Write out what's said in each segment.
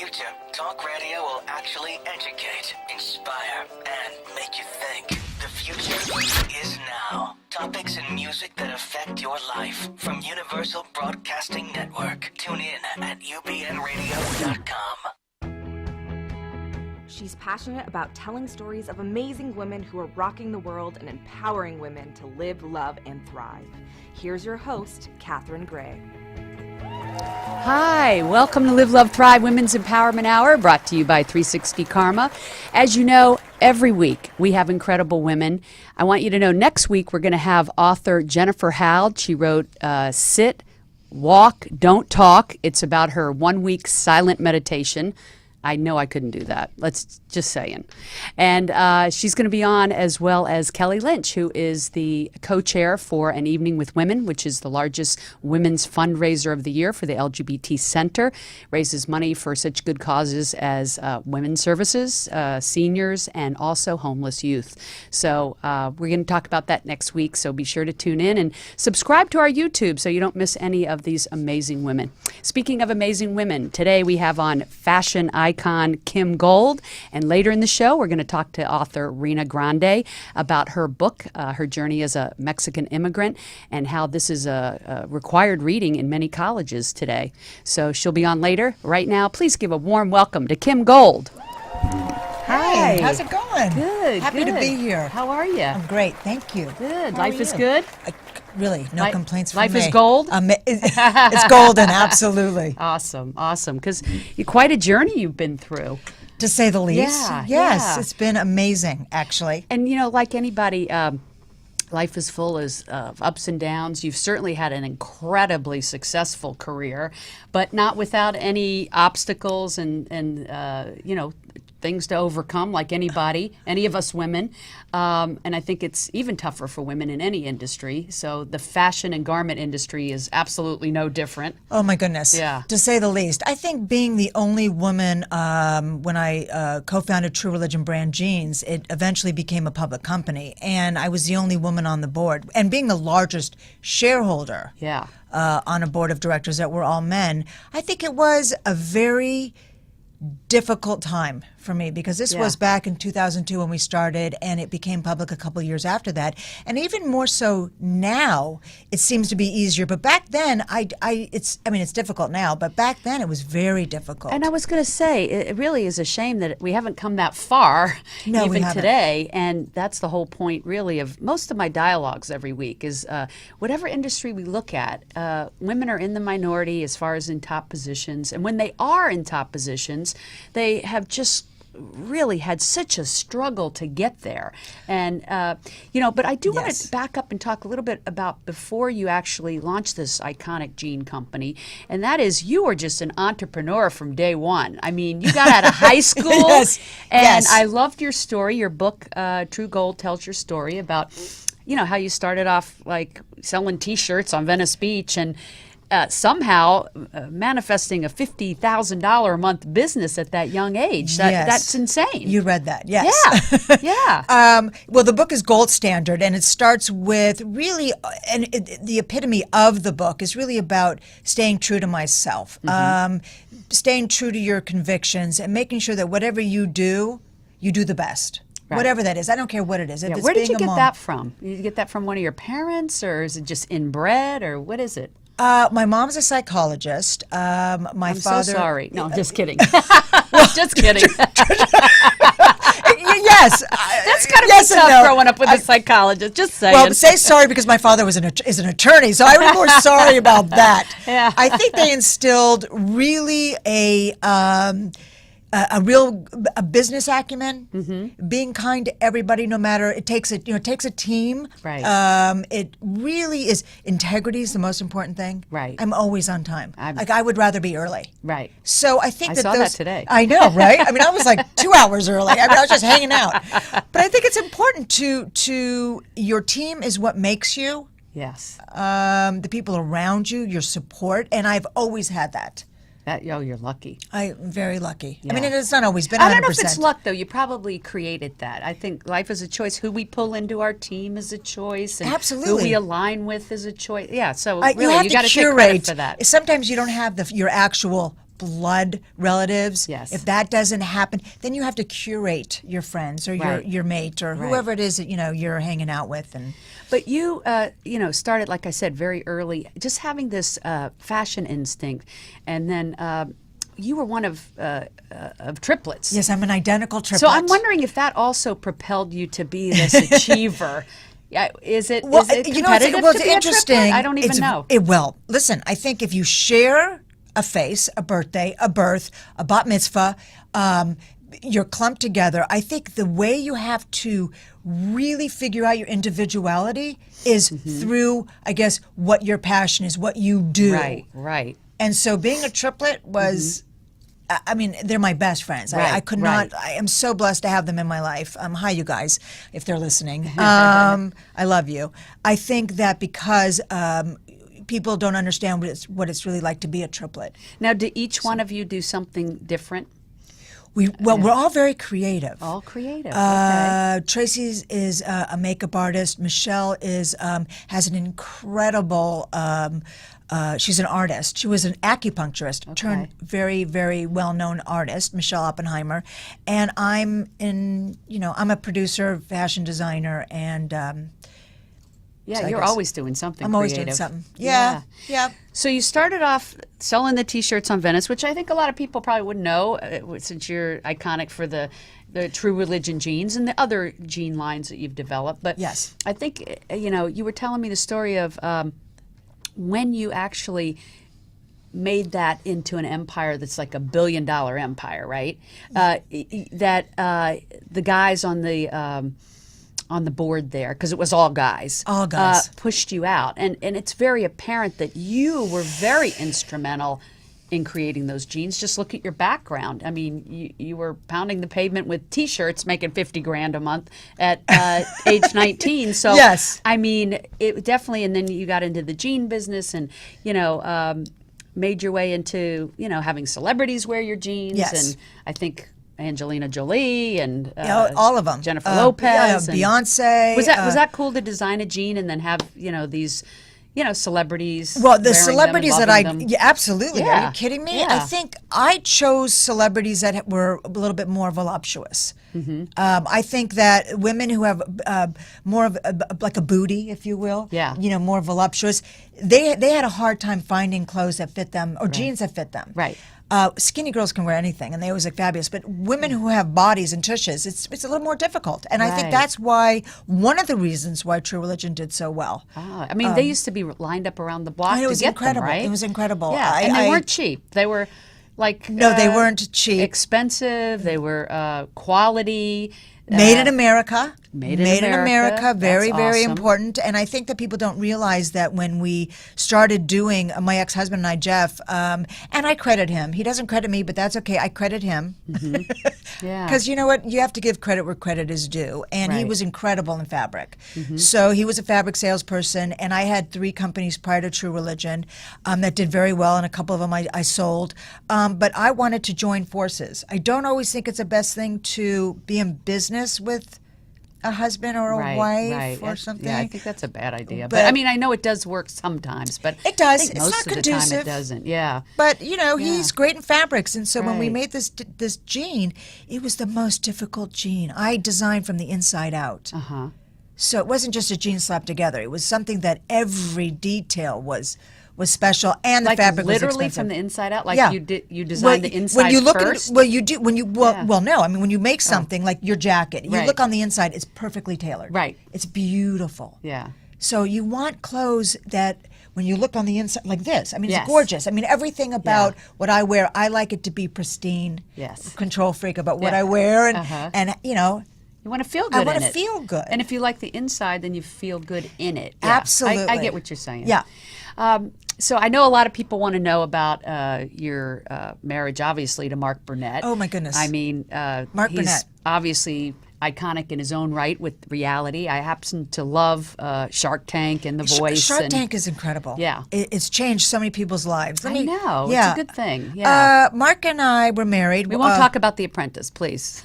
future, talk radio will actually educate, inspire, and make you think. The future is now. Topics and music that affect your life from Universal Broadcasting Network. Tune in at ubnradio.com. She's passionate about telling stories of amazing women who are rocking the world and empowering women to live, love, and thrive. Here's your host, Catherine Gray. Hi, welcome to Live, Love, Thrive Women's Empowerment Hour, brought to you by 360 Karma. As you know, every week we have incredible women. I want you to know next week we're going to have author Jennifer Howard. She wrote Sit, Walk, Don't Talk. It's about her 1 week silent meditation. I know I couldn't do that. Let's just saying. And she's going to be on, as well as Kelly Lynch, who is the co-chair for An Evening with Women, which is the largest women's fundraiser of the year for the LGBT Center. Raises money for such good causes as women's services, seniors, and also homeless youth. So we're going to talk about that next week. So be sure to tune in and subscribe to our YouTube so you don't miss any of these amazing women. Speaking of amazing women, today we have on fashion icon Kim Gold, and later in the show we're going to talk to author Reyna Grande about her book, her journey as a Mexican immigrant, and how this is a required reading in many colleges today. So she'll be on later. Right now, please give a warm welcome to Kim Gold. Hi, how's it going? Good. Happy to be here. How are you? I'm great, thank you. Good. How are Life is you? good? Really, no complaints from me. Life is gold? It's golden, absolutely. Awesome. Because quite a journey you've been through. To say the least. Yeah, Yes, yeah. it's been amazing, actually. And, you know, like anybody, life is full of ups and downs. You've certainly had an incredibly successful career, but not without any obstacles and you know, things to overcome, like anybody, any of us women. And I think it's even tougher for women in any industry. So the fashion and garment industry is absolutely no different. Oh my goodness. Yeah. To say the least. I think being the only woman, when I co-founded True Religion Brand Jeans, it eventually became a public company, and I was the only woman on the board. And being the largest shareholder Yeah. On a board of directors that were all men, I think it was a very difficult time for me, because this was back in 2002 when we started, and it became public a couple years after that. And even more so now, it seems to be easier. But back then, it's difficult now, but back then it was very difficult. And I was going to say, it really is a shame that we haven't come that far, No, we even haven't. today. And that's the whole point, really, of most of my dialogues every week is whatever industry we look at, women are in the minority as far as in top positions. And when they are in top positions, they have just really had such a struggle to get there. And, you know, but I do want Yes. to back up and talk a little bit about before you actually launched this iconic jean company. And that is, you were just an entrepreneur from day one. I mean, you got out of high school. Yes. And Yes. I loved your story. Your book, True Gold, tells your story about, you know, how you started off like selling T-shirts on Venice Beach and somehow manifesting a $50,000 a month business at that young age. Yes. That's insane. You read that, yes. Yeah, yeah. Well, the book is gold standard, and it starts with really, the epitome of the book is really about staying true to myself, staying true to your convictions, and making sure that whatever you do the best. Right. Whatever that is. I don't care what it is. If Yeah, it's where did being you a get mom. that from? Did you get that from one of your parents, or is it just inbred, or what is it? My mom's a psychologist. My I'm father. so sorry. No, just kidding. Just kidding. Yes. That's gotta yes be and tough no. growing up with a psychologist. Just saying. Well, say sorry because my father was is an attorney, so I was more sorry about that. Yeah. I think they instilled really a business acumen, being kind to everybody, no matter it takes a team. Right. It really is. Integrity is the most important thing. Right. I'm always on time. I would rather be early. Right. So I think I that saw that today. I know, right? I mean, I was like 2 hours early. I mean, I was just hanging out. But I think it's important to your team is what makes you. Yes. The people around you, your support, and I've always had that. You're lucky. I'm very lucky. Yeah. I mean, it's not always been 100%. I don't know if it's luck, though. You probably created that. I think life is a choice. Who we pull into our team is a choice. And Absolutely. Who we align with is a choice. Yeah, so You really, have you to got to take curate. credit for that. Sometimes you don't have your actual blood relatives. Yes. If that doesn't happen, then you have to curate your friends or your mate or whoever it is that you're hanging out with. And But you, started, like I said, very early, just having this fashion instinct, and then you were one of triplets. yes, I'm an identical triplet. So I'm wondering if that also propelled you to be this achiever. Yeah, is it competitive it's to be interesting. a triplet? I don't even know. Listen, I think if you share a face, a birthday, a birth, a bat mitzvah, you're clumped together. I think the way you have to really figure out your individuality is through, I guess, what your passion is, what you do. Right. And so being a triplet was, I mean, they're my best friends. I could not, I am so blessed to have them in my life. Hi, you guys, if they're listening. I love you. I think that because people don't understand what it's really like to be a triplet. Now, do each one of you do something different? We're all very creative. All creative. Okay. Tracy is a makeup artist. Michelle has an incredible. She's an artist. She was an acupuncturist turned very, very well-known artist, Michelle Oppenheimer, and I'm a producer, fashion designer, and. Yeah, so you're always doing something. I'm always creative. doing something. Yeah. So you started off selling the T-shirts on Venice, which I think a lot of people probably wouldn't know, since you're iconic for the True Religion jeans and the other jean lines that you've developed. But yes, I think you were telling me the story of when you actually made that into an empire that's like $1 billion empire, right? That the guys on the board there, because it was all guys, pushed you out. And it's very apparent that you were very instrumental in creating those jeans. Just look at your background. I mean, you were pounding the pavement with T-shirts, making $50,000 a month at age 19. So, yes. I mean, it definitely, and then you got into the jean business and, made your way into, having celebrities wear your jeans. Yes. And I think Angelina Jolie and all of them. Jennifer Lopez, and Beyonce. Was that cool to design a jean and then have these celebrities? Well, the wearing celebrities them that and loving them? absolutely. Yeah. Are you kidding me? Yeah. I think I chose celebrities that were a little bit more voluptuous. I think that women who have more of like a booty, if you will, more voluptuous, they had a hard time finding clothes that fit them or jeans that fit them. Right. Skinny girls can wear anything, and they always look fabulous. But women who have bodies and tushes, it's a little more difficult. And I think that's why one of the reasons why True Religion did so well. I mean, they used to be lined up around the block. It was to get incredible. Them, right? It was incredible. Yeah, and they weren't cheap. They were like no, they weren't cheap. Expensive. They were quality. Made in America. Made in America. Very, That's very awesome. important. And I think that people don't realize that when we started doing, my ex-husband and I, Jeff, and I credit him. He doesn't credit me, but that's okay. I credit him. Yeah. Because you know what? You have to give credit where credit is due. And he was incredible in fabric. So he was a fabric salesperson. And I had 3 companies prior to True Religion that did very well. And a couple of them I sold. But I wanted to join forces. I don't always think it's the best thing to be in business with a husband or a wife or something. Yeah, I think that's a bad idea. But I mean, I know it does work sometimes, but it does. I think It's most not of conducive. the time it doesn't. Yeah. But he's great in fabrics, and so when we Right. made this jean, it was the most difficult jean. I designed from the inside out. So it wasn't just a jean slapped together. It was something that every detail was special, and the Like fabric was literally expensive. from the inside out. Like Yeah. you designed the inside when you look first. well, no. I mean, when you make something like your jacket, you Right. look on the inside; it's perfectly tailored. Right. It's beautiful. Yeah. So you want clothes that, when you look on the inside, like this. I mean, Yes. it's gorgeous. I mean, everything about what I wear, I like it to be pristine. Yes. Control freak about what Yeah. I wear, and You want to feel good. I want in to it. feel good. And if you like the inside, then you feel good in it. Yeah. Absolutely. I get what you're saying. Yeah. So I know a lot of people want to know about your marriage, obviously, to Mark Burnett. Oh, my goodness. I mean, Mark he's Burnett. obviously iconic in his own right with reality. I happen to love Shark Tank and The Voice. Shark Tank is incredible. Yeah. It's changed so many people's lives. I know. Yeah. It's a good thing. Yeah. Mark and I were married. We won't talk about The Apprentice, please.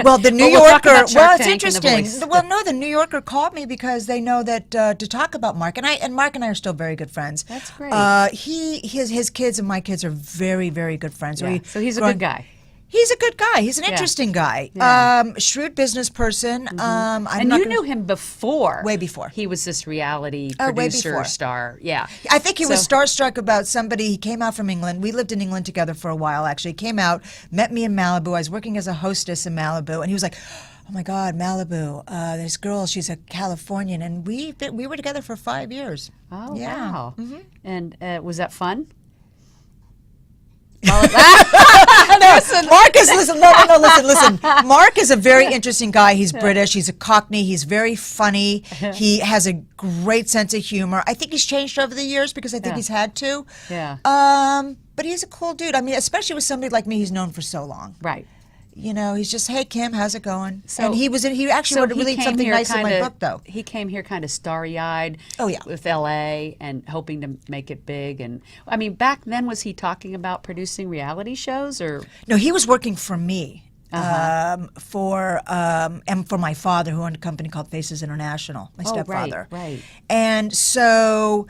Well, the New we'll talk Yorker. about Shark Well, it's Tank and The interesting. Voice. Well, no, the New Yorker called me because they know that to talk about Mark and Mark and I are still very good friends. That's great. His kids and my kids are very, very good friends. Yeah. So he's a good guy. He's a good guy. He's an interesting guy. Yeah. Shrewd business person. And you knew him before. Way before. He was this reality way producer before. star. Yeah. I think he was starstruck about somebody. He came out from England. We lived in England together for a while, actually. He came out, met me in Malibu. I was working as a hostess in Malibu, and he was like, oh my God, Malibu, this girl, she's a Californian. And we were together for 5 years. Oh, yeah. wow. Mm-hmm. And was that fun? Listen. Mark is listen. Mark is a very interesting guy. He's British. He's a Cockney. He's very funny. He has a great sense of humor. I think he's changed over the years because I think he's had to. Yeah. But he's a cool dude. I mean, especially with somebody like me, he's known for so long. Right. You know, he's just, hey Kim, how's it going? So, and he actually would really something nice in my book, though. He came here kind of starry-eyed. Oh, yeah. With L.A. and hoping to make it big. And I mean, back then, was he talking about producing reality shows or? No, he was working for me. And for my father, who owned a company called Faces International, my stepfather. Right. And so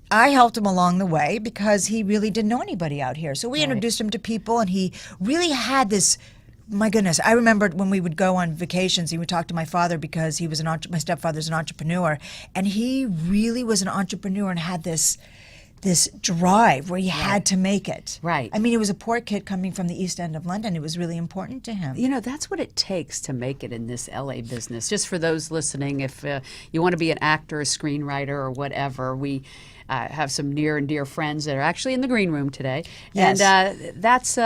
I helped him along the way because he really didn't know anybody out here. So we introduced him to people, and he really had this. My goodness, I remembered when we would go on vacations, he would talk to my father because he was my stepfather's an entrepreneur, and he really was an entrepreneur and had this drive where he had to make it. Right. I mean, he was a poor kid coming from the East End of London. It was really important to him. You know, that's what it takes to make it in this LA business. Just for those listening, if you want to be an actor, a screenwriter, or whatever, we have some near and dear friends that are actually in the green room today. Yes. And that's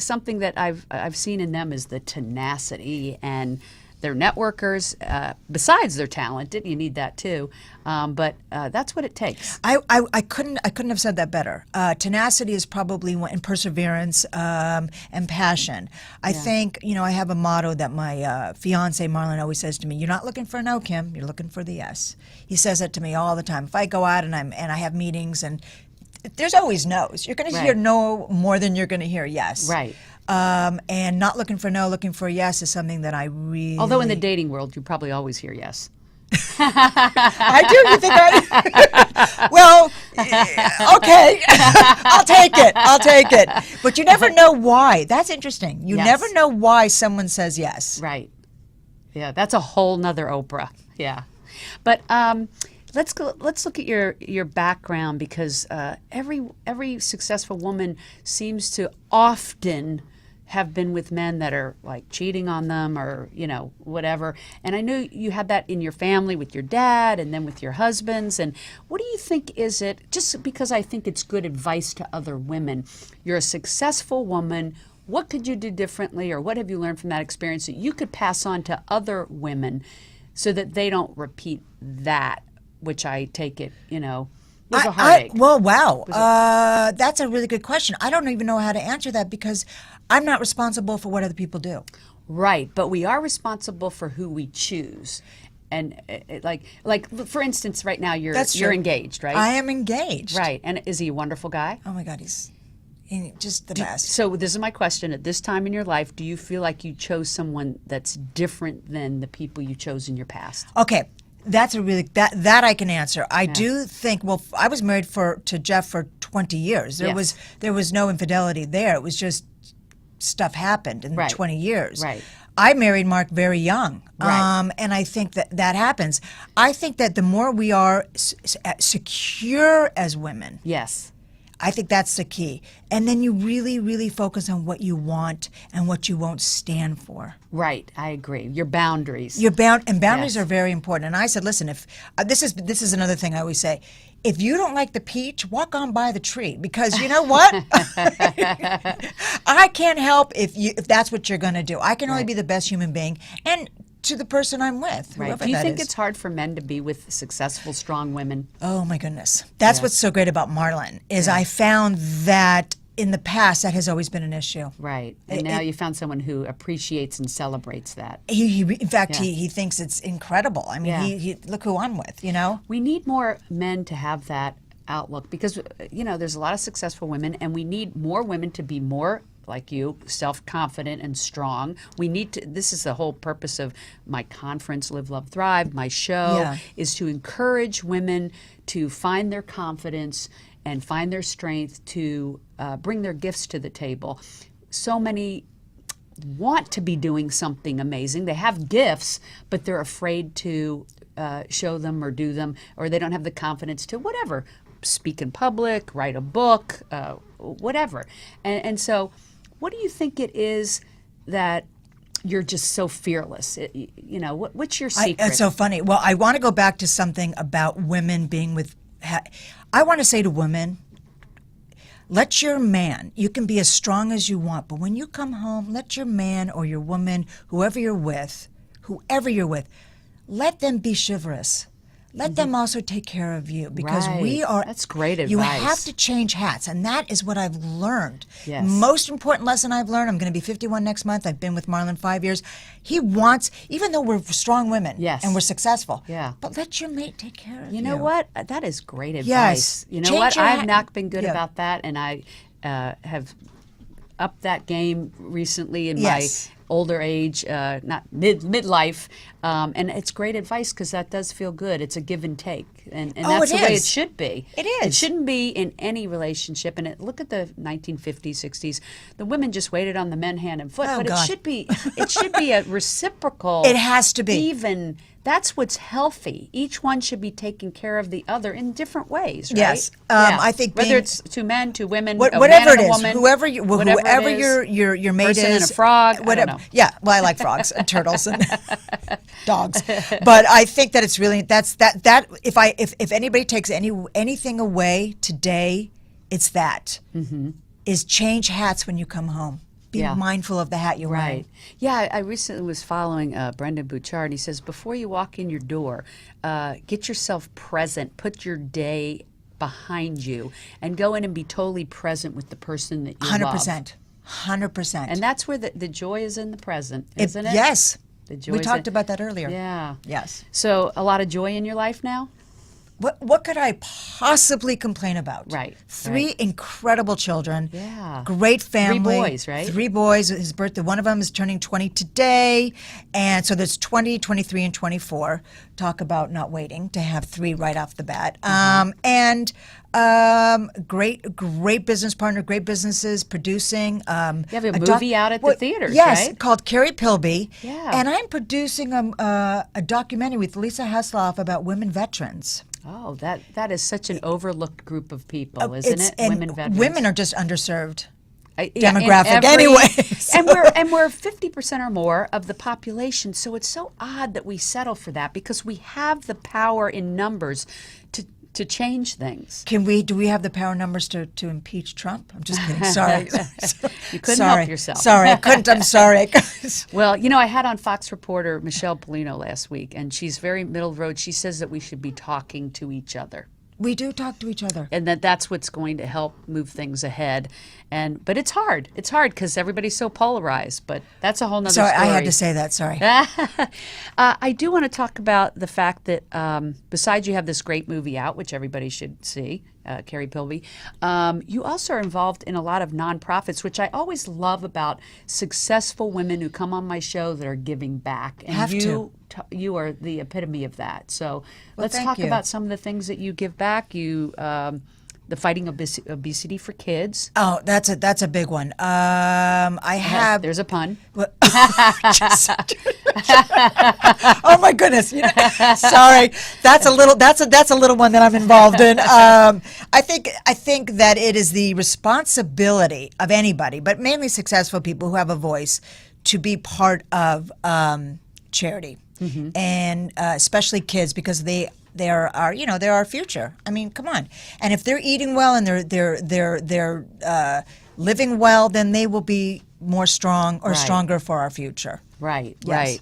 something that I've seen in them is the tenacity, and they're networkers. Besides they're talented, you need that too. But that's what it takes. I couldn't have said that better. Tenacity is probably and perseverance and passion. I think, you know, I have a motto that my fiance Marlon always says to me: "You're not looking for a no, Kim. You're looking for the yes." He says that to me all the time. If I go out and I have meetings, and there's always no's. You're going to hear no more than you're going to hear yes. Right. And not looking for no, looking for yes is something that I really. Although in the dating world, you probably always hear yes. I do. You think I? Well, okay. I'll take it. But you never know why. That's interesting. You never know why someone says yes. Right. Yeah, that's a whole nother Oprah. Yeah. But let's look at your background, because every successful woman seems to often have been with men that are like cheating on them, or, you know, whatever. And I knew you had that in your family with your dad and then with your husbands. And what do you think is it, just because I think it's good advice to other women, you're a successful woman, what could you do differently, or what have you learned from that experience that you could pass on to other women so that they don't repeat that, which I take it, you know, was a heartache? Well, wow. That's a really good question. I don't even know how to answer that because I'm not responsible for what other people do. Right, but we are responsible for who we choose. And like for instance, right now you're engaged, right? I am engaged. Right, and is he a wonderful guy? Oh my God, he's just the best. So this is my question: at this time in your life, do you feel like you chose someone that's different than the people you chose in your past? Okay. That's a really that I can answer. I do think. Well, I was married to Jeff for 20 years. There was no infidelity there. It was just stuff happened in 20 years. Right. I married Mark very young, Right. And I think that happens. I think that the more we are secure as women, Yes. I think that's the key. And then you really, really focus on what you want and what you won't stand for. Right, I agree. Your boundaries. Boundaries Yes. are very important. And I said, listen, if this is another thing I always say: if you don't like the peach, walk on by the tree, because you know what? I can't help if that's what you're going to do. I can only be the best human being, and to the person I'm with, Right. whoever Do you that think is. it's hard for men to be with successful, strong women? Oh my goodness. That's what's so great about Marlon is I found that in the past, that has always been an issue. Right. And now you found someone who appreciates and celebrates that. In fact, he thinks it's incredible. I mean, he look who I'm with, you know? We need more men to have that outlook because, you know, there's a lot of successful women, and we need more women to be more like you, self-confident and strong. We need to, this is the whole purpose of my conference, Live, Love, Thrive, my show, is to encourage women to find their confidence and find their strength to bring their gifts to the table. So many want to be doing something amazing. They have gifts, but they're afraid to show them or do them, or they don't have the confidence to whatever, speak in public, write a book, whatever. And so what do you think it is that you're just so fearless? You know, what's your secret? It's so funny. Well, I want to go back to something about women being with, I want to say to women, let your man, you can be as strong as you want, but when you come home, let your man or your woman, whoever you're with, let them be chivalrous. Let them also take care of you, because we are. That's great advice. You have to change hats, and that is what I've learned. Yes. Most important lesson I've learned. I'm going to be 51 next month. I've been with Marlon 5 years. He wants, even though we're strong women, and we're successful. But let your mate take care of you. You know what? That is great advice. Yes. You know Change what? your I've hat. not been good about that, and I have upped that game recently in my older age, not midlife, and it's great advice because that does feel good. It's a give and take, and that's the way it should be. It is. It shouldn't be in any relationship. And look at the 1950s, 60s. The women just waited on the men hand and foot, but it should be. It should be a reciprocal. It has to be. Even that's what's healthy. Each one should be taking care of the other in different ways, right? Yes, I think whether it's two men, two women, whatever a man it and a is, woman, whoever it is, your mate person is, and a frog, whatever. I don't know. Yeah, well, I like frogs and turtles and dogs, but I think that it's really that if anybody takes anything away today, it's that is change hats when you come home. Be mindful of the hat you're wearing. Yeah, I recently was following Brendan Bouchard. He says, before you walk in your door, get yourself present, put your day behind you, and go in and be totally present with the person that you 100%. 100%. And that's where the joy is in the present, isn't it? Yes. The joy we talked about that earlier. Yeah. Yes. So a lot of joy in your life now? What could I possibly complain about? Right. Three incredible children. Yeah. Great family. 3 boys, right? 3 boys. His birthday, one of them is turning 20 today. And so there's 20, 23, and 24. Talk about not waiting to have 3 right off the bat. Great business partner, great businesses, producing. You have a movie out at the theaters, yes, right? Called Carrie Pilby. Yeah. And I'm producing a documentary with Lisa Hasselhoff about women veterans. Oh, that is such an overlooked group of people, isn't it? And Women veterans. women are just underserved. in Demographic anyways. and we're 50% or more of the population, so it's so odd that we settle for that because we have the power in numbers to change things. Do we have the power numbers to impeach Trump? I'm just kidding. Sorry. You couldn't help yourself. Sorry, I couldn't. I'm sorry. Well, you know, I had on Fox reporter Michelle Polino last week, and she's very middle of the road. She says that we should be talking to each other. We do talk to each other. And that's what's going to help move things ahead. But it's hard. It's hard because everybody's so polarized. But that's a whole nother story. Sorry, I had to say that. Sorry. I do want to talk about the fact that besides you have this great movie out, which everybody should see, Carrie Pilby, you also are involved in a lot of nonprofits, which I always love about successful women who come on my show that are giving back. And you are the epitome of that. So let's talk about some of the things that you give back. You the fighting obesity for kids. Oh, that's a big one. I have. There's a pun. Oh my goodness! Sorry, that's a little one that I'm involved in. I think that it is the responsibility of anybody, but mainly successful people who have a voice, to be part of charity, and especially kids, because they're our future. I mean, come on. And if they're eating well and they're living well, then they will be more strong or stronger for our future. Right, Yes. right.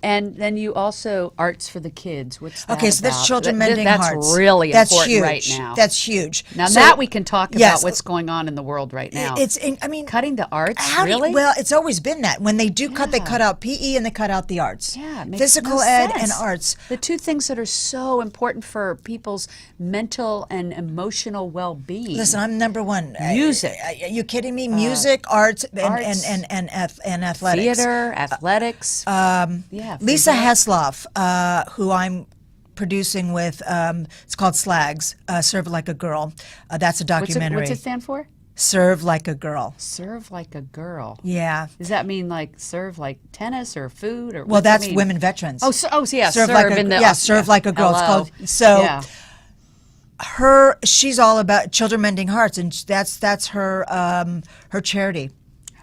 And then you also Arts for the Kids. What's that Okay, so that's about? Children Mending That's Hearts. really That's important huge. right now. That's huge. Now So, that we can talk yes, about what's going on in the world right now. I mean, Cutting the arts, how do you- really? well, it's always been that. When they do cut, they Yeah. cut out PE and they cut out the arts. Yeah, it makes Physical no ed sense. and arts. The two things that are so important for people's mental and emotional well-being. Listen, I'm number one. Music. Are you kidding me? Music, arts, arts, and athletics. Theater, athletics. Yeah, Lisa football. Hesloff, who I'm producing with, it's called Slags, Serve Like a Girl. That's a documentary. What's it stand for? Serve Like a Girl. Serve like a girl. Yeah. Does that mean like serve like tennis or food or? Well, what's it that's mean? women veterans. Oh, yeah. Serve like a in the, serve like a girl. It's Hello. called so. Yeah. She's all about Children Mending Hearts, and that's her her charity.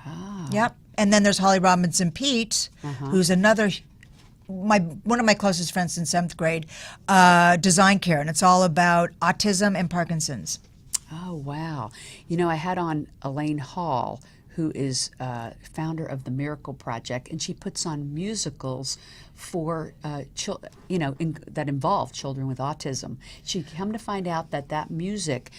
Ah. Yep. And then there's Holly Robinson Pete, Uh-huh. who's another one of my closest friends since 7th grade, Design Care, and it's all about autism and Parkinson's. Oh, wow. You know, I had on Elaine Hall, who is founder of the Miracle Project, and she puts on musicals for, that involve children with autism. She come to find out that music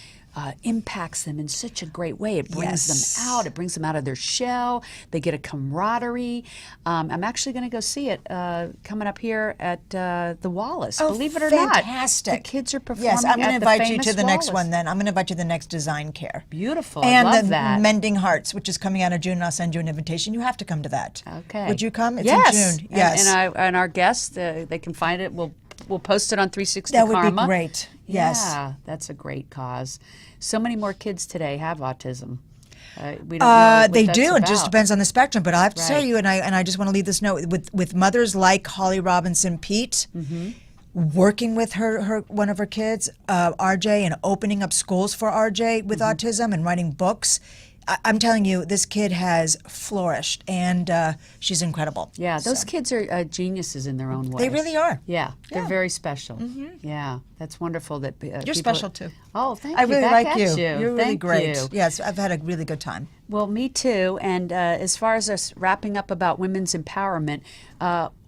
impacts them in such a great way. It brings Yes. them out. It brings them out of their shell. They get a camaraderie. I'm actually going to go see it coming up here at the Wallace. Oh, Believe it or fantastic. not, the kids are performing. Yes, I'm going to at the invite you famous to the next Wallace. one. Then I'm going to invite you to the next Design Care. Beautiful. And I love the that. Mending Hearts, which is coming out in June. I'll send you an invitation. You have to come to that. Okay. Would you come? It's yes. in June. Yes. And our guests, they can find it. We'll post it on 360 That would Karma. be great. Yes. Yeah, that's a great cause. So many more kids today have autism. We don't know what They that's do. It just about. depends on the spectrum. But I have to tell Right. you, and I just want to leave this note with mothers like Holly Robinson Pete, Mm-hmm. working with her one of her kids, RJ, and opening up schools for RJ with Mm-hmm. autism and writing books. I'm telling you, this kid has flourished, and she's incredible. Yeah, those So, kids are geniuses in their own way. they really are. Yeah, they're Yeah. very special. Yeah, that's wonderful that You're special too. Oh, thank I you. really Back like at you. you. You're really Thank great. you. Yes, I've had a really good time. Well, me too. And as far as us wrapping up about women's empowerment,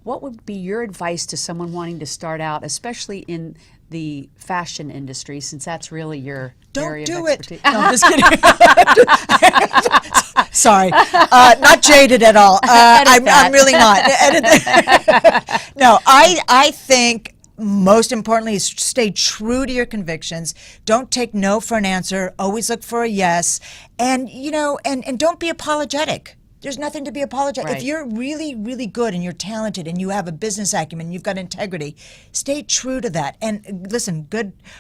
what would be your advice to someone wanting to start out, especially in the fashion industry, since that's really your area Don't of do it. expertise? No, I'm just kidding. Sorry, not jaded at all. I'm really not. No, I think most importantly is stay true to your convictions. Don't take no for an answer. Always look for a yes, and and don't be apologetic. There's nothing to be apologetic. Right. If you're really, really good and you're talented and you have a business acumen, you've got integrity, stay true to that. And listen,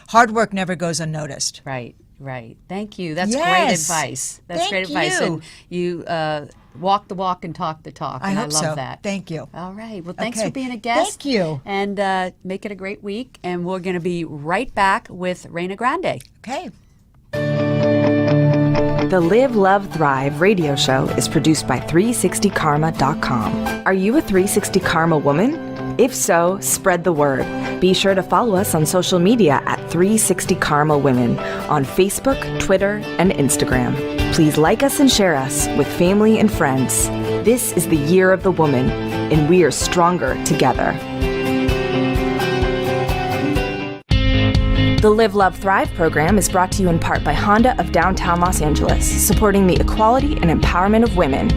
hard work never goes unnoticed. Right, right. Thank you. That's great Yes. advice. That's Thank great advice. you. And you walk the walk and talk the talk. I and hope I love so. that. Thank you. All right. Well, thanks Okay. for being a guest. Thank you. And make it a great week. And we're going to be right back with Reyna Grande. Okay. The Live, Love, Thrive radio show is produced by 360karma.com. Are you a 360 Karma woman? If so, spread the word. Be sure to follow us on social media at 360 Karma Women on Facebook, Twitter, and Instagram. Please like us and share us with family and friends. This is the year of the woman, and we are stronger together. The Live, Love, Thrive program is brought to you in part by Honda of downtown Los Angeles, supporting the equality and empowerment of women.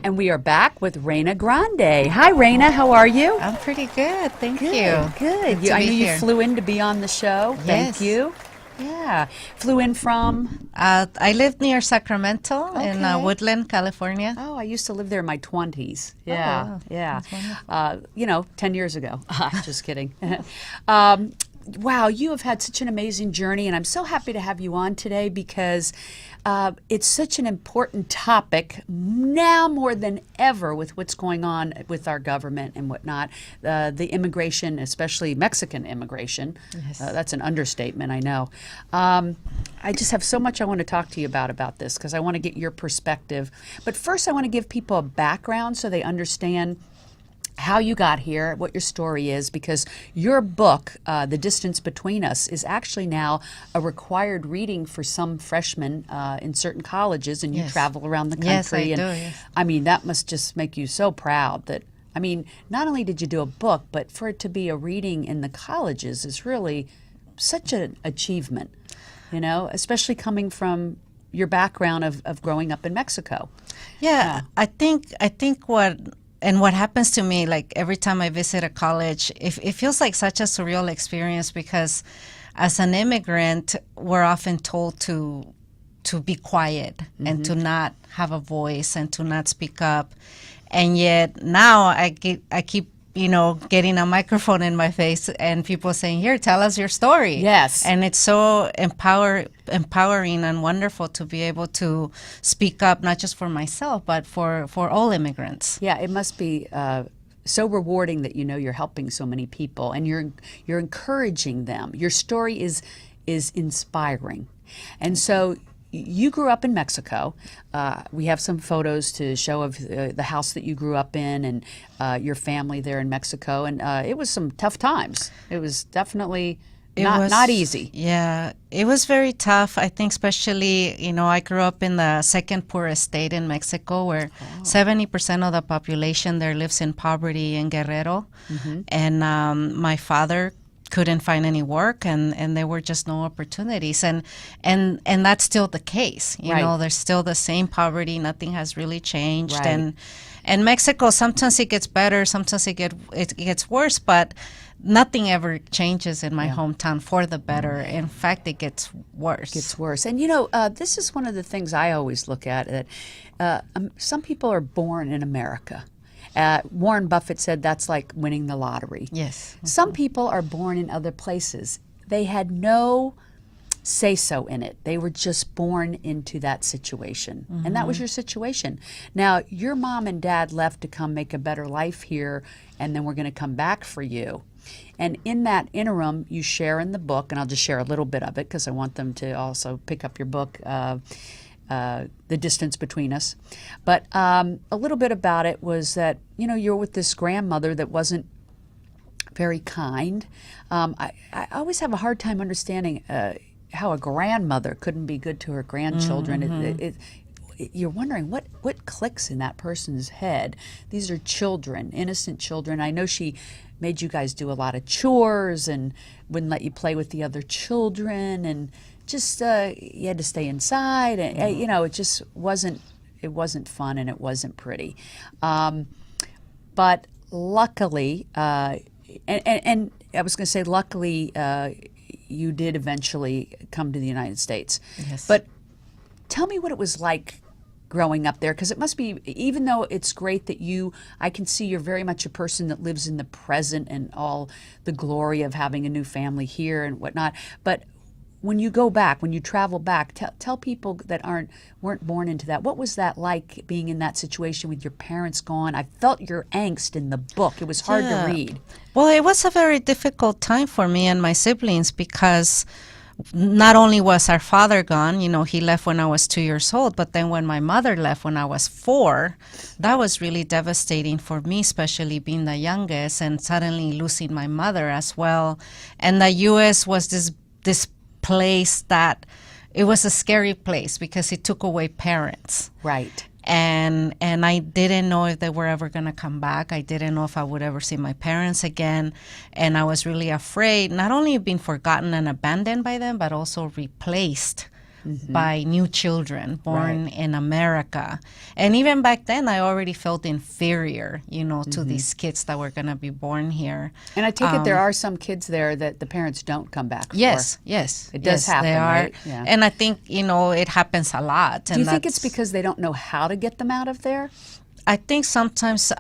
And we are back with Reyna Grande. Hi, Reyna. How are you? I'm pretty good, thank you. Good. to I be knew you here. flew in to be on the show. Thank Yes. you. Yeah. Flew in from? I live near Sacramento in Okay. Woodland, California. Oh, I used to live there in my 20s. Yeah, wow. yeah. That's wonderful. 10 years ago. Just kidding. wow, you have had such an amazing journey, and I'm so happy to have you on today because it's such an important topic now more than ever with what's going on with our government and whatnot. The immigration, especially Mexican immigration, Yes. that's an understatement, I know. I just have so much I want to talk to you about this because I want to get your perspective. But first, I want to give people a background so they understand how you got here, what your story is, because your book, The Distance Between Us, is actually now a required reading for some freshmen in certain colleges, and you Yes. travel around the country. Yes, I and do, yes. I mean, that must just make you so proud that, I mean, not only did you do a book, but for it to be a reading in the colleges is really such an achievement, you know, especially coming from your background of growing up in Mexico. Yeah, I think what happens to me, like every time I visit a college, it feels like such a surreal experience because as an immigrant, we're often told to be quiet and to not have a voice and to not speak up. And yet now I keep getting a microphone in my face and people saying, here, tell us your story. Yes. And it's so empowering and wonderful to be able to speak up, not just for myself, but for all immigrants. Yeah, it must be so rewarding that you're helping so many people and you're encouraging them. Your story is inspiring. And so you grew up in Mexico. We have some photos to show of the house that you grew up in and your family there in Mexico. And it was some tough times. It was definitely not easy. Yeah, it was very tough. I think especially, I grew up in the second poorest state in Mexico where 70% of the population there lives in poverty in Guerrero. And my father couldn't find any work and there were just no opportunities and that's still the case. You know, there's still the same poverty. Nothing has really changed. Right. And Mexico, sometimes it gets better, sometimes it gets worse, but nothing ever changes in my hometown for the better. In fact, it gets worse. Gets worse. And this is one of the things I always look at, that some people are born in America. Warren Buffett said that's like winning the lottery. Yes. Some people are born in other places. They had no say-so in it. They were just born into that situation. And that was your situation. Now, your mom and dad left to come make a better life here, and then we're going to come back for you. And in that interim, you share in the book, and I'll just share a little bit of it because I want them to also pick up your book, The Distance Between Us. But a little bit about it was that, you're with this grandmother that wasn't very kind. I always have a hard time understanding how a grandmother couldn't be good to her grandchildren. You're wondering what clicks in that person's head. These are children, innocent children. I know she made you guys do a lot of chores and wouldn't let you play with the other children, and just you had to stay inside, and it just wasn't fun and it wasn't pretty. But luckily, and I was going to say luckily, you did eventually come to the United States. Yes. But tell me what it was like growing up there, because it must be, even though it's great that I can see you're very much a person that lives in the present and all the glory of having a new family here and whatnot, but when you go back, when you travel back, tell people that weren't born into that, what was that like being in that situation with your parents gone? I felt your angst in the book. It was hard to read. Well, it was a very difficult time for me and my siblings because not only was our father gone, he left when I was 2 years old, but then when my mother left when I was 4, that was really devastating for me, especially being the youngest and suddenly losing my mother as well. And the U.S. was this place that it was a scary place because it took away parents. Right. And I didn't know if they were ever going to come back. I didn't know if I would ever see my parents again. And I was really afraid, not only of being forgotten and abandoned by them, but also replaced by new children born in America. And even back then, I already felt inferior, to these kids that were going to be born here. And I take it there are some kids there that the parents don't come back for. Yes. It does happen, they are. Right? Yeah. And I think, it happens a lot. Do you think it's because they don't know how to get them out of there? I think sometimes,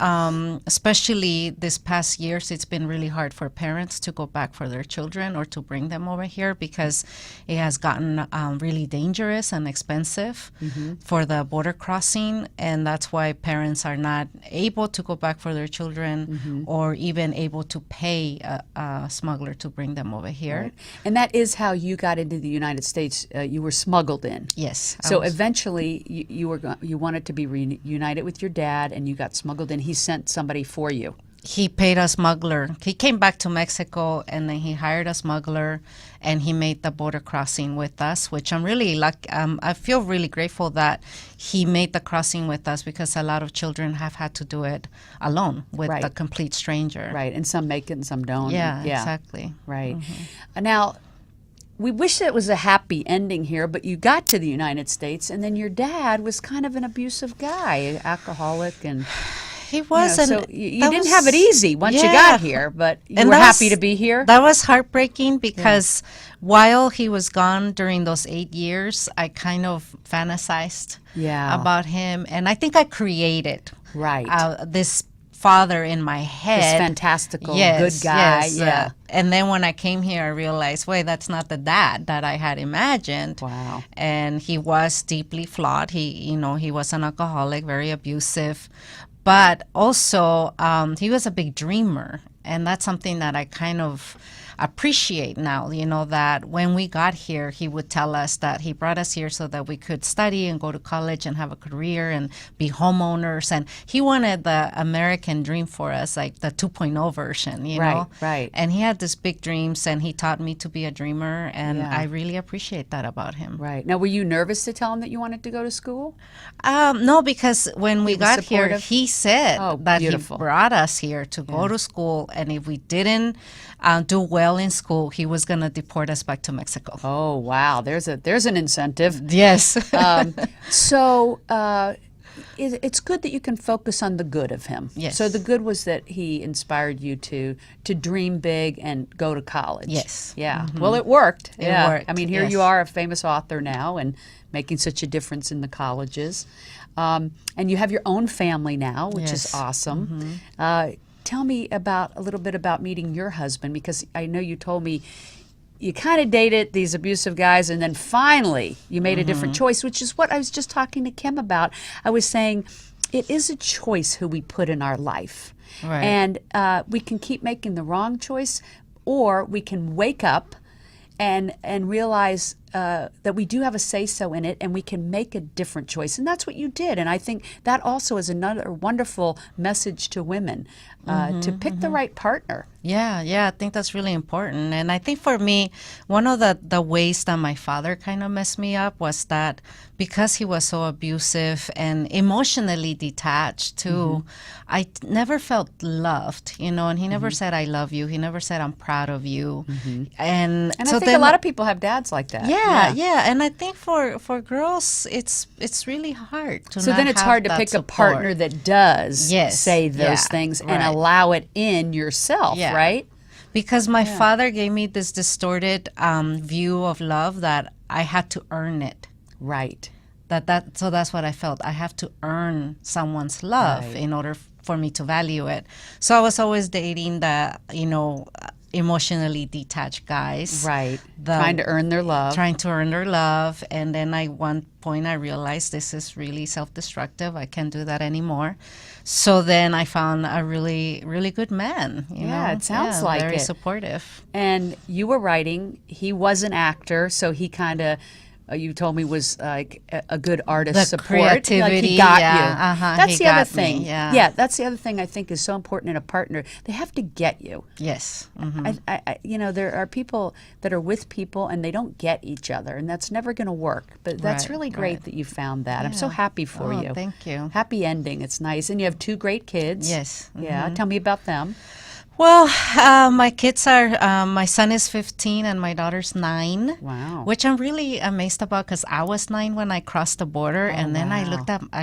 especially this past years, it's been really hard for parents to go back for their children or to bring them over here because it has gotten really dangerous and expensive for the border crossing. And that's why parents are not able to go back for their children or even able to pay a smuggler to bring them over here. Right. And that is how you got into the United States. You were smuggled in. Yes. So eventually you wanted to be reunited with your dad, and you got smuggled in. He sent somebody for you. He paid a smuggler. He came back to Mexico, and then he hired a smuggler, and he made the border crossing with us, which I'm really lucky. I feel really grateful that he made the crossing with us because a lot of children have had to do it alone with a complete stranger. Right, and some make it and some don't. Yeah, exactly. Right. Now, we wish it was a happy ending here, but you got to the United States, and then your dad was kind of an abusive guy, alcoholic, and he was. So you didn't have it easy once you got here, but you were happy to be here. That was heartbreaking because while he was gone during those 8 years, I kind of fantasized about him, and I think I created this father in my head. This fantastical, good guy. Yes, and then when I came here, I realized, wait, that's not the dad that I had imagined. Wow. And he was deeply flawed. He was an alcoholic, very abusive, but also he was a big dreamer. And that's something that I kind of appreciate now, that when we got here, he would tell us that he brought us here so that we could study and go to college and have a career and be homeowners. And he wanted the American dream for us, like the 2.0 version, know? Right. And he had these big dreams, and he taught me to be a dreamer, and I really appreciate that about him. Right. Now, were you nervous to tell him that you wanted to go to school? No, because when we got here, he said that beautiful. He brought us here to go to school, and if we didn't do well in school, he was going to deport us back to Mexico. Oh, wow. There's an incentive. Yes. So it's good that you can focus on the good of him. Yes. So the good was that he inspired you to dream big and go to college. Yes. Yeah. Well, it worked. It worked. I mean, here you are, a famous author now, and making such a difference in the colleges. And you have your own family now, which is awesome. Tell me a little bit about meeting your husband, because I know you told me you kind of dated these abusive guys, and then finally you made a different choice, which is what I was just talking to Kim about. I was saying it is a choice who we put in our life. Right. And we can keep making the wrong choice, or we can wake up and realize that we do have a say-so in it, and we can make a different choice. And that's what you did. And I think that also is another wonderful message to women, to pick the right partner. Yeah, I think that's really important. And I think for me, one of the ways that my father kind of messed me up was that because he was so abusive and emotionally detached too, I never felt loved, and he never said, I love you. He never said, I'm proud of you. And so I think a lot of people have dads like that. Yeah. And I think for girls, it's really hard to So not then it's have hard to that pick support. a partner that does say those things and right. allow it in yourself, right? Because my father gave me this distorted view of love that I had to earn it. Right. So that's what I felt. I have to earn someone's love in order for me to value it. So I was always dating the, emotionally detached guys. Right. Trying to earn their love. And then one point I realized this is really self-destructive. I can't do that anymore. So then I found a really, really good man. It sounds like very it. supportive. And you were writing. He was an actor, so he kind of, you told me, was like a good artist The support. creativity, like he got you. That's he the other got thing. me, yeah. That's the other thing I think is so important in a partner. They have to get you. Yes. There are people that are with people and they don't get each other, and that's never going to work. But that's really great that you found that. I'm so happy for you. Thank you. Happy ending. It's nice. And you have 2 great kids. Yes. Yeah. Tell me about them. Well, my kids are, my son is 15 and my daughter's 9. Wow. Which I'm really amazed about because I was 9 when I crossed the border. And then I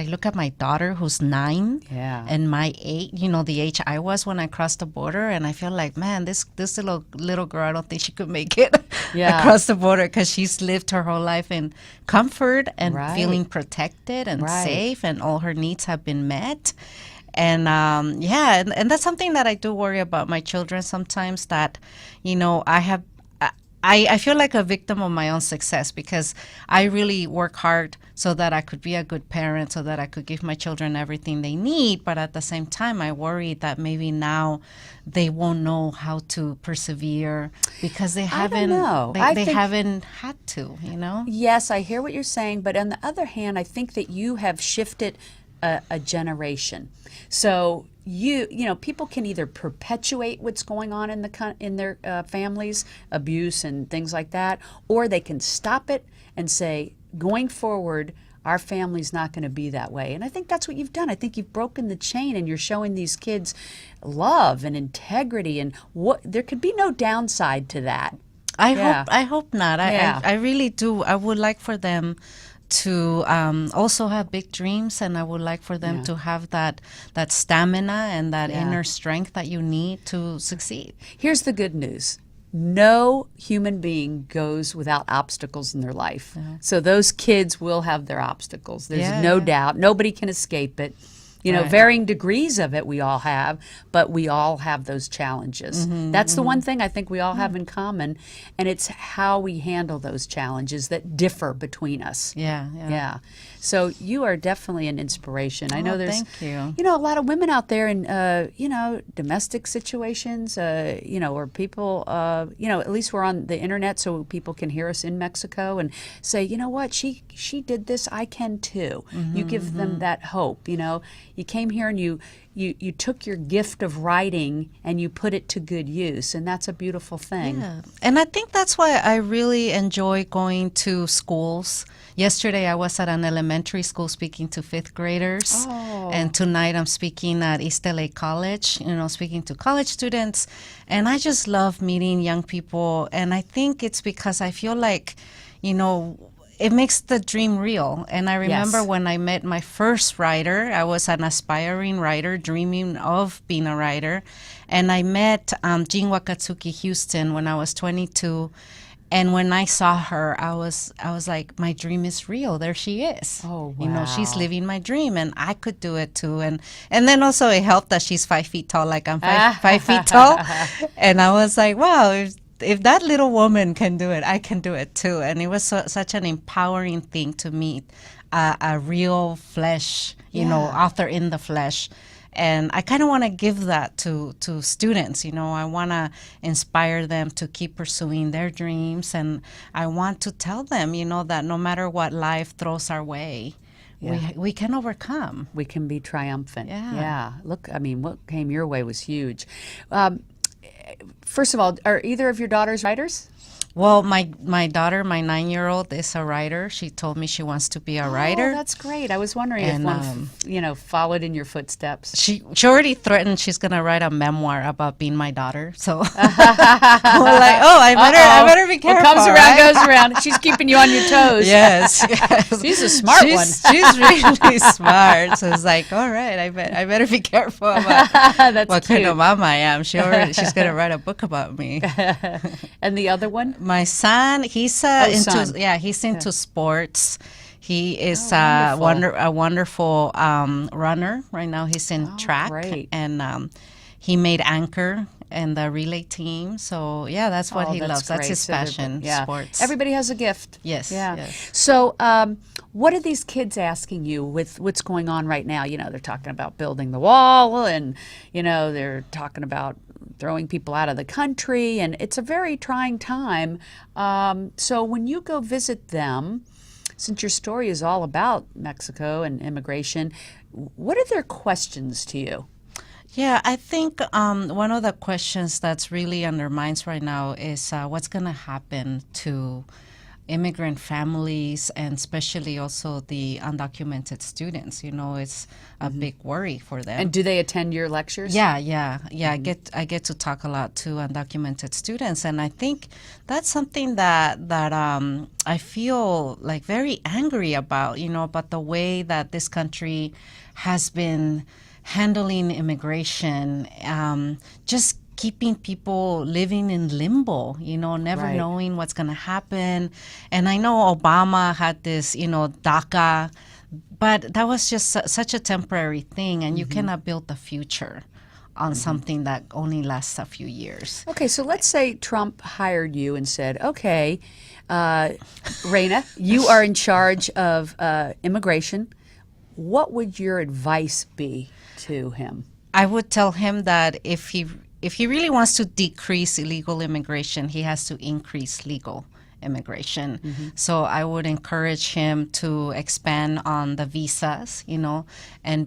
look at my daughter who's 9. Yeah. And my 8, the age I was when I crossed the border. And I feel like, man, this little girl, I don't think she could make it across the border because she's lived her whole life in comfort and Right. feeling protected and Right. safe, and all her needs have been met. And and that's something that I do worry about my children sometimes, that, I feel like a victim of my own success because I really work hard so that I could be a good parent, so that I could give my children everything they need. But at the same time, I worry that maybe now they won't know how to persevere because they haven't. know. They, I they think- haven't had to. Yes, I hear what you're saying, but on the other hand, I think that you have shifted a generation. So people can either perpetuate what's going on in their families, abuse and things like that, or they can stop it and say, going forward, our family's not going to be that way. And I think that's what you've done. I think you've broken the chain, and you're showing these kids love and integrity, and there could be no downside to that. I hope not. Yeah. I really do. I would like for them to also have big dreams, and I would like for them to have that stamina and that inner strength that you need to succeed. Here's the good news. No human being goes without obstacles in their life. So those kids will have their obstacles. There's no doubt. Nobody can escape it. Varying degrees of it we all have, but we all have those challenges. That's the one thing I think we all have in common, and it's how we handle those challenges that differ between us. Yeah. So you are definitely an inspiration. I know there's, thank you. a lot of women out there in, domestic situations, or people, at least we're on the internet so people can hear us in Mexico and say, you know what, she did this, I can too. You give them that hope, You came here and you took your gift of writing and you put it to good use, and that's a beautiful thing. Yeah. And I think that's why I really enjoy going to schools. Yesterday I was at an elementary school speaking to 5th graders. And tonight I'm speaking at East LA College, speaking to college students. And I just love meeting young people. And I think it's because I feel like, it makes the dream real. And I remember when I met my first writer, I was an aspiring writer, dreaming of being a writer. And I met Jean Wakatsuki Houston when I was 22. And when I saw her, I was like, my dream is real. There she is. Oh, wow. She's living my dream, and I could do it too. And then also it helped that she's 5 feet tall, like I'm 5 feet tall. And I was like, wow, if that little woman can do it, I can do it too. And it was such an empowering thing to meet a real flesh, author in the flesh. And I kind of want to give that to students. I want to inspire them to keep pursuing their dreams. And I want to tell them, that no matter what life throws our way, we can overcome. We can be triumphant. Yeah. Look, what came your way was huge. First of all, are either of your daughters writers? Well, my daughter, my 9-year-old, is a writer. She told me she wants to be a writer. Oh, that's great. I was wondering if one, followed in your footsteps. She already threatened she's gonna write a memoir about being my daughter. So we're like, I better be careful. What comes around right? goes around. She's keeping you on your toes. Yes. She's a smart one. She's really smart. So it's like, all right, I better be careful about That's what cute. kind of mom I am. She's gonna write a book about me. And the other one? My son, he's he's into sports. He is a wonderful runner. Right now he's in track, great. and he made anchor in the relay team. So that's what he loves. That's great. his passion, sports. Everybody has a gift. Yes. Yeah. Yes. So, what are these kids asking you with what's going on right now? They're talking about building the wall, and they're talking about throwing people out of the country, and it's a very trying time. So when you go visit them, since your story is all about Mexico and immigration, what are their questions to you? Yeah, I think one of the questions that's really on their minds right now is what's going to happen to immigrant families, and especially also the undocumented students. It's a big worry for them. And do they attend your lectures? Yeah. I get to talk a lot to undocumented students, and I think that's something that I feel like very angry about. About the way that this country has been handling immigration, just keeping people living in limbo, never Right. knowing what's going to happen. And I know Obama had this, DACA, but that was just such a temporary thing, and you cannot build the future on something that only lasts a few years. Okay, so let's say Trump hired you and said, okay, Reyna, you are in charge of immigration. What would your advice be to him? I would tell him that if he really wants to decrease illegal immigration, he has to increase legal immigration. So I would encourage him to expand on the visas, and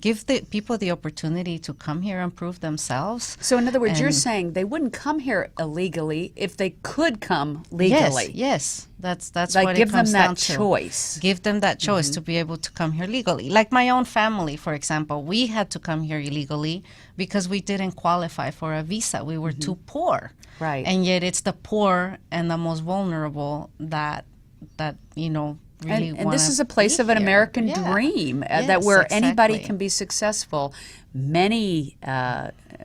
give the people the opportunity to come here and prove themselves. So in other words, you're saying they wouldn't come here illegally if they could come legally. Yes. That's Like what give it them comes that down to. choice. Give them that choice to be able to come here legally. Like my own family, for example, we had to come here illegally because we didn't qualify for a visa. We were too poor. Right. And yet it's the poor and the most vulnerable that really And this is a place be of an here. American Yeah. dream, that Yes, where anybody exactly. can be successful. Many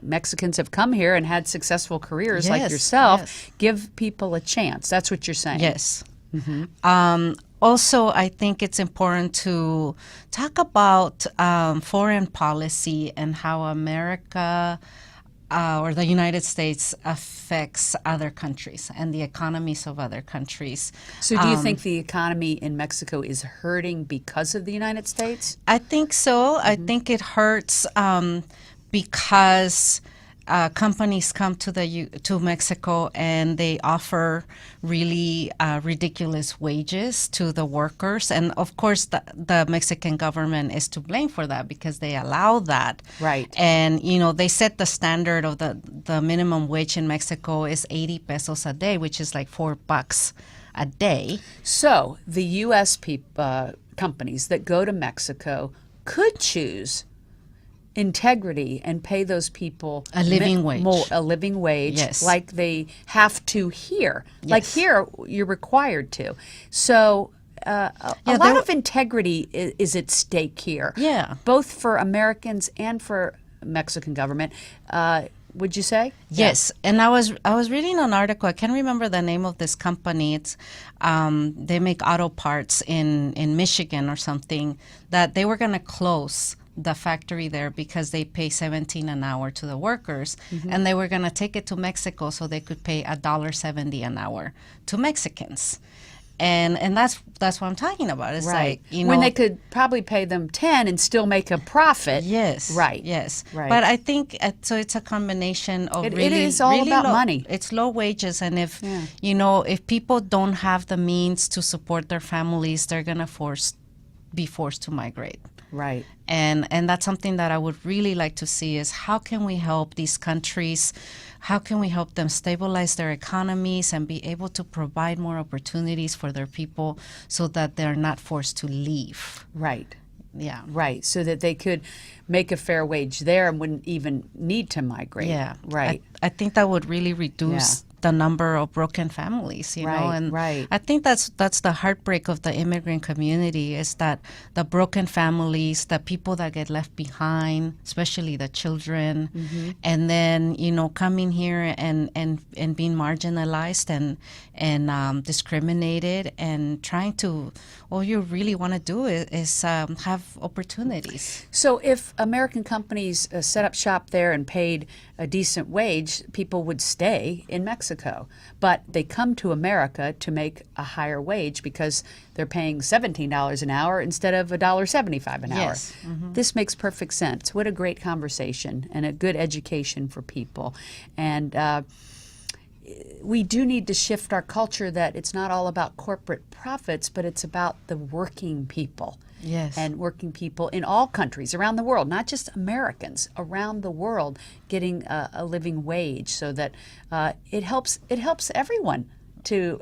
Mexicans have come here and had successful careers like Yes, yourself. yes. Give people a chance. That's what you're saying. Yes. Also, I think it's important to talk about foreign policy and how America or the United States affects other countries and the economies of other countries. So do you think the economy in Mexico is hurting because of the United States? I think so. I think it hurts because companies come to Mexico and they offer really ridiculous wages to the workers, and of course the Mexican government is to blame for that because they allow that. Right. And they set the standard of the minimum wage in Mexico is 80 pesos a day, which is like $4 a day. So the U.S. companies that go to Mexico could choose integrity and pay those people A living wage. a living wage, Yes. like they have to here. Like Yes. here, you're required to. So a lot of integrity is at stake here. Yeah. Both for Americans and for Mexican government. Would you say? Yes, and I was reading an article. I can't remember the name of this company. It's they make auto parts in Michigan or something. That they were going to close the factory there because they pay $17 an hour to the workers, and they were going to take it to Mexico so they could pay $1.70 an hour to Mexicans. And that's what I'm talking about. It's Right. like, when they could probably pay them 10 and still make a profit. Yes. Right. Yes. Right. But I think so. It's a combination of It really, is all really about low, money. It's low wages, and if Yeah. if people don't have the means to support their families, they're gonna be forced to migrate. Right. And that's something that I would really like to see is how can we help these countries, how can we help them stabilize their economies and be able to provide more opportunities for their people so that they're not forced to leave. Right. Yeah. Right. So that they could make a fair wage there and wouldn't even need to migrate. Yeah. Right. I think that would really reduce the number of broken families, you know, Right, and right. I think that's the heartbreak of the immigrant community is that the broken families, the people that get left behind, especially the children, and then coming here and being marginalized and discriminated and trying to all you really want to do is have opportunities. So if American companies set up shop there and paid a decent wage, people would stay in Mexico. But they come to America to make a higher wage because they're paying $17 an hour instead of $1.75 an hour. Yes. This makes perfect sense. What a great conversation and a good education for people. And we do need to shift our culture that it's not all about corporate profits, but it's about the working people. Yes. And working people in all countries around the world, not just Americans, around the world getting a living wage so that it helps everyone to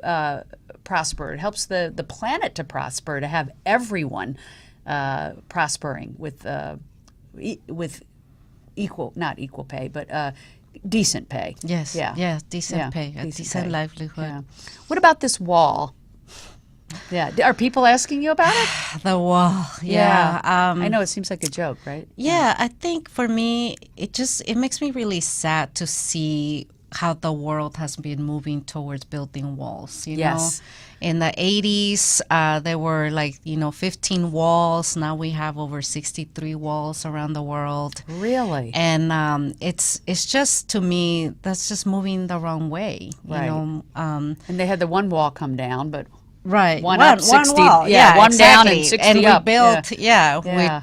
prosper. It helps the planet to prosper, to have everyone prospering with equal, not equal pay, but decent pay. Yes. Yeah. Yeah. Decent Yeah, pay, a decent pay. livelihood. Yeah. What about this wall? Yeah. Are people asking you about it? The wall. Yeah. I know it seems like a joke, right? Yeah, I think for me, it makes me really sad to see how the world has been moving towards building walls. You know, in the 80s, there were 15 walls. Now we have over 63 walls around the world. Really? And it's just, to me, that's just moving the wrong way. Right. You know, and they had the one wall come down, but right, one up, 60. One wall. Yeah, one down exactly. and 60 and up. we built,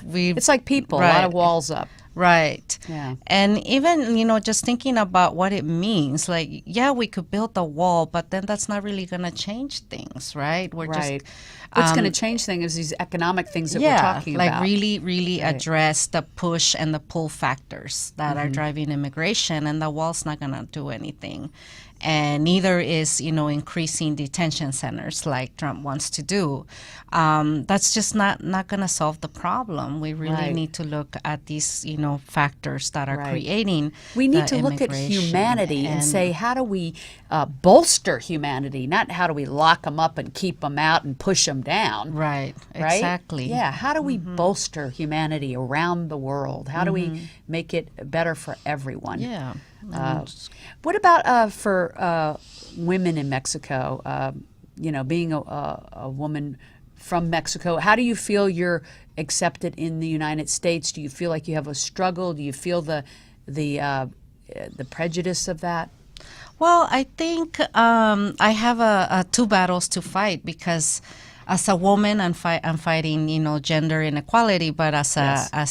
we it's like people, a lot of walls up. Right. Yeah. And even, just thinking about what it means, we could build the wall, but then that's not really going to change things, right? We're Right. just What's going to change things is these economic things that we're talking about. really, really address the push and the pull factors that are driving immigration, and the wall's not going to do anything. And neither is, increasing detention centers like Trump wants to do. That's just not going to solve the problem. We really need to look at these, factors that are creating. We need the to look at immigration humanity and say, how do we bolster humanity? Not how do we lock them up and keep them out and push them down. Right, Right? exactly. Yeah, how do we bolster humanity around the world? How do we make it better for everyone? Yeah. What about for women in Mexico? Being a woman from Mexico, how do you feel you're accepted in the United States? Do you feel like you have a struggle? Do you feel the prejudice of that? Well, I think I have two battles to fight, because as a woman, I'm fighting, gender inequality. But as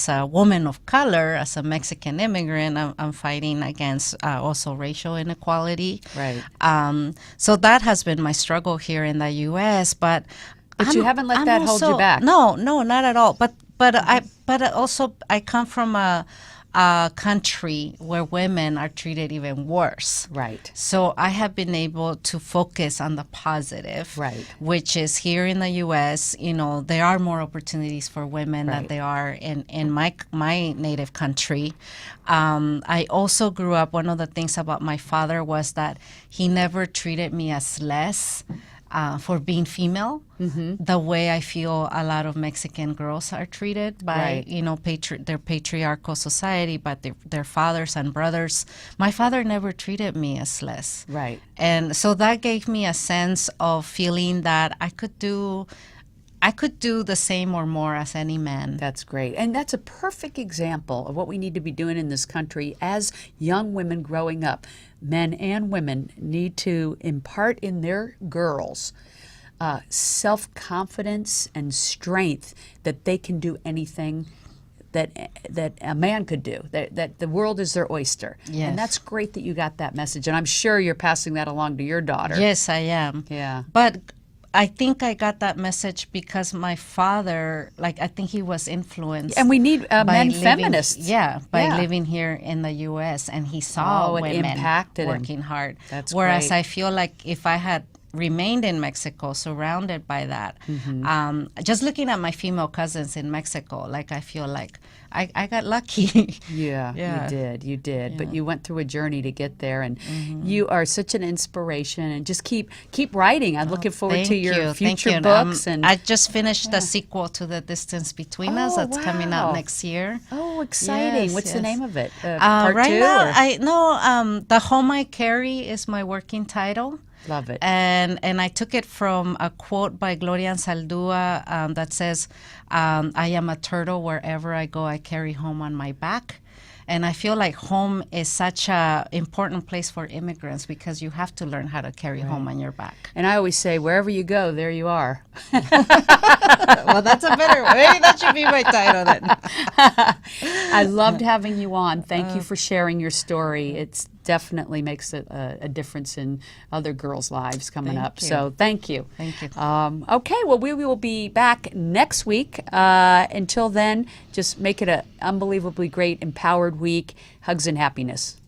a woman of color, as a Mexican immigrant, I'm fighting against also racial inequality. Right. So that has been my struggle here in the U.S. But you haven't let that hold you back. No, not at all. But I come from a country where women are treated even worse. Right. So I have been able to focus on the positive, Right. which is here in the U.S., there are more opportunities for women than they are in my native country. I also grew up, one of the things about my father was that he never treated me as less for being female, the way I feel a lot of Mexican girls are treated by, their patriarchal society, but their fathers and brothers. My father never treated me as less. Right. And so that gave me a sense of feeling that I could do the same or more as any man. That's great. And that's a perfect example of what we need to be doing in this country as young women growing up. Men and women need to impart in their girls self-confidence and strength that they can do anything that a man could do, that the world is their oyster. Yes. And that's great that you got that message. And I'm sure you're passing that along to your daughter. Yes, I am. Yeah. But I think I got that message because my father, I think he was influenced. And we need men living, feminists. By living here in the U.S. and he saw it women impacted him. working hard. That's Whereas great. I feel like if I had remained in Mexico, surrounded by that, just looking at my female cousins in Mexico, I feel like I got lucky. Yeah, you did. Yeah. But you went through a journey to get there, and you are such an inspiration. And just keep writing. I'm looking forward to your future books. And I just finished the sequel to The Distance Between Us. That's coming out next year. Oh, exciting! What's the name of it? Part right 2? Now, The Home I Carry is my working title. Love it. And I took it from a quote by Gloria Anzaldúa that says, I am a turtle wherever I go, I carry home on my back. And I feel like home is such an important place for immigrants because you have to learn how to carry home on your back. And I always say, wherever you go, there you are. Well, that's a better way. Maybe that should be my title then. I loved having you on. Thank you for sharing your story. It definitely makes a difference in other girls' lives coming up. So thank you. Thank you. Okay, well, we will be back next week. Until then, just make it an unbelievably great, empowered week. Hugs and happiness.